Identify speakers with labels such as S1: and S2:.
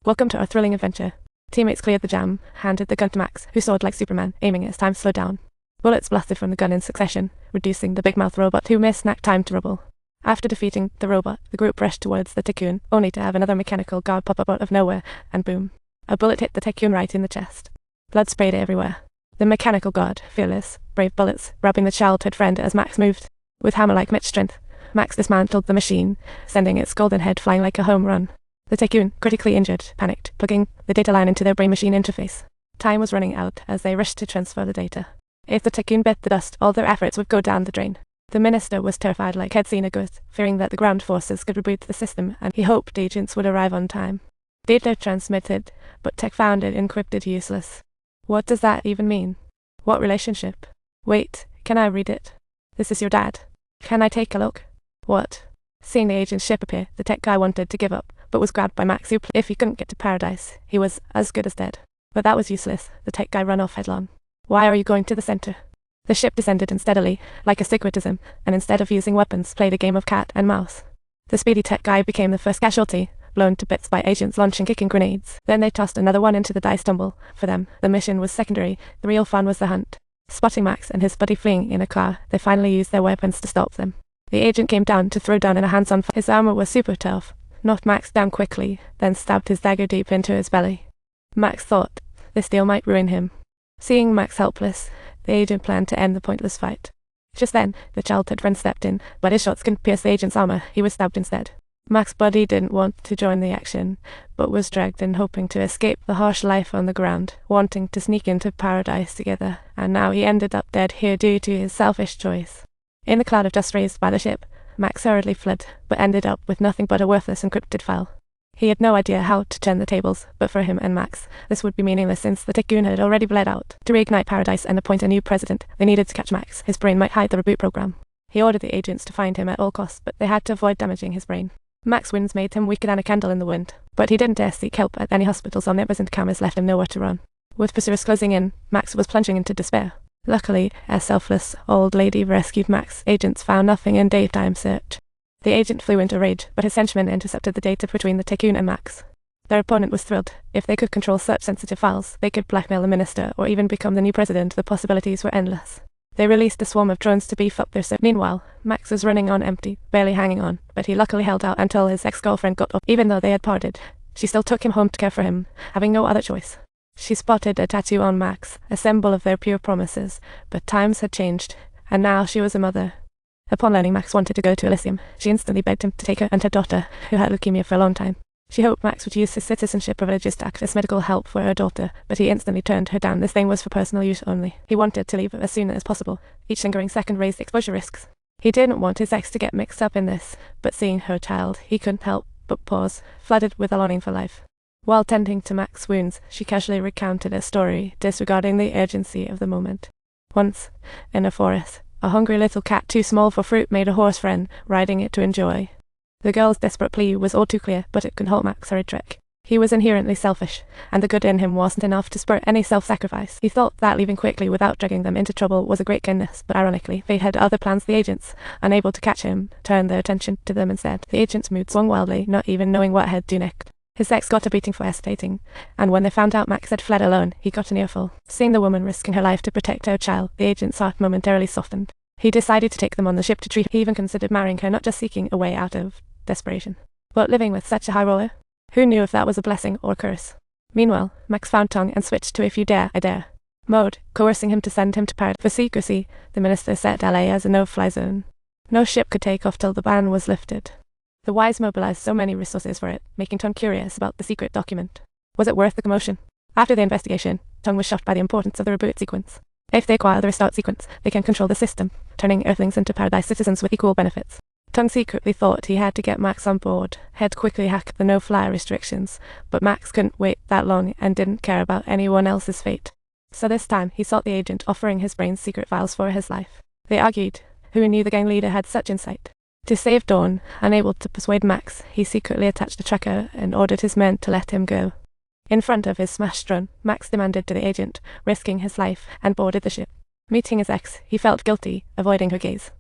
S1: Welcome to our thrilling adventure. Teammates cleared the jam, handed the gun to Max, who soared like Superman, aiming as time slowed down. Bullets blasted from the gun in succession, reducing the big-mouth robot who missed snack time to rubble. After defeating the robot, the group rushed towards the tycoon, only to have another mechanical guard pop up out of nowhere, and boom. A bullet hit the tycoon right in the chest. Blood sprayed everywhere. The mechanical guard, fearless, braved bullets, rubbing the childhood friend as Max moved. With hammer-like Mitch strength, Max dismantled the machine, sending its golden head flying like a home run. The tycoon, critically injured, panicked, plugging the data line into their brain-machine interface. Time was running out as they rushed to transfer the data. If the tycoon bit the dust, all their efforts would go down the drain. The minister was terrified like he'd seen a ghost, fearing that the ground forces could reboot the system, and he hoped agents would arrive on time. Data transmitted, but tech found it encrypted useless. What does that even mean? What relationship? Wait, can I read it? This is your dad. Can I take a look? What? Seeing the agent's ship appear, the tech guy wanted to give up, but was grabbed by Max, who if he couldn't get to paradise, he was as good as dead. But that was useless. The tech guy ran off headlong. Why are you going to the center? The ship descended unsteadily, like a syncretism, and instead of using weapons, played a game of cat and mouse. The speedy tech guy became the first casualty, blown to bits by agents launching kicking grenades. Then they tossed another one into the dice tumble. For them, the mission was secondary. The real fun was the hunt. Spotting Max and his buddy fleeing in a car, they finally used their weapons to stop them. The agent came down to throw down in a hands-on fight. His armor was super tough. Knocked Max down quickly, then stabbed his dagger deep into his belly. Max thought this deal might ruin him. Seeing Max helpless, the agent planned to end the pointless fight. Just then, the childhood friend stepped in, but his shots couldn't pierce the agent's armor. He was stabbed instead. Max's buddy didn't want to join the action, but was dragged in hoping to escape the harsh life on the ground, wanting to sneak into paradise together, and now he ended up dead here due to his selfish choice. In the cloud of dust raised by the ship, Max hurriedly fled, but ended up with nothing but a worthless encrypted file. He had no idea how to turn the tables, but for him and Max, this would be meaningless since the tycoon had already bled out. To reignite paradise and appoint a new president, they needed to catch Max. His brain might hide the reboot program. He ordered the agents to find him at all costs, but they had to avoid damaging his brain. Max's wounds made him weaker than a candle in the wind, but he didn't dare seek help at any hospitals. Omnipresent cameras left him nowhere to run. With pursuers closing in, Max was plunging into despair. Luckily, a selfless old lady rescued Max. Agents found nothing in daytime search. The agent flew into rage, but his henchmen intercepted the data between the tycoon and Max. Their opponent was thrilled. If they could control such sensitive files, they could blackmail the minister or even become the new president. The possibilities were endless. They released a swarm of drones to beef up their search. Meanwhile, Max was running on empty, barely hanging on, but he luckily held out until his ex-girlfriend got up. Even though they had parted, she still took him home to care for him, having no other choice. She spotted a tattoo on Max, a symbol of their pure promises, but times had changed, and now she was a mother. Upon learning Max wanted to go to Elysium, she instantly begged him to take her and her daughter, who had leukemia for a long time. She hoped Max would use his citizenship privileges to act as medical help for her daughter, but he instantly turned her down. This thing was for personal use only. He wanted to leave as soon as possible. Each lingering second raised exposure risks. He didn't want his ex to get mixed up in this, but seeing her child, he couldn't help but pause, flooded with a longing for life. While tending to Max's wounds, she casually recounted a story, disregarding the urgency of the moment. Once, in a forest, a hungry little cat too small for fruit made a horse friend, riding it to enjoy. The girl's desperate plea was all too clear, but it couldn't halt Max's hurried trick. He was inherently selfish, and the good in him wasn't enough to spur any self-sacrifice. He thought that leaving quickly without dragging them into trouble was a great kindness, but ironically, they had other plans. The agents, unable to catch him, turned their attention to them instead. The agent's mood swung wildly, not even knowing what he'd do next. His ex got a beating for hesitating, and when they found out Max had fled alone, he got an earful. Seeing the woman risking her life to protect her child, the agent's heart momentarily softened. He decided to take them on the ship to treat her. He even considered marrying her, not just seeking a way out of desperation, but living with such a high roller. Who knew if that was a blessing or a curse? Meanwhile, Max found tongue and switched to "if you dare, I dare" mode, coercing him to send him to paradise. For secrecy, the minister set LA as a no-fly zone. No ship could take off till the ban was lifted. The wise mobilized so many resources for it, making Tongue curious about the secret document. Was it worth the commotion? After the investigation, Tongue was shocked by the importance of the reboot sequence. If they acquire the restart sequence, they can control the system, turning Earthlings into paradise citizens with equal benefits. Tongue secretly thought he had to get Max on board. He'd quickly hack the no-fly restrictions, but Max couldn't wait that long and didn't care about anyone else's fate. So this time, he sought the agent, offering his brain's secret files for his life. They argued. Who knew the gang leader had such insight? To save Dawn, unable to persuade Max, he secretly attached a tracker and ordered his men to let him go. In front of his smashed drone, Max demanded to the agent, risking his life, and boarded the ship. Meeting his ex, he felt guilty, avoiding her gaze.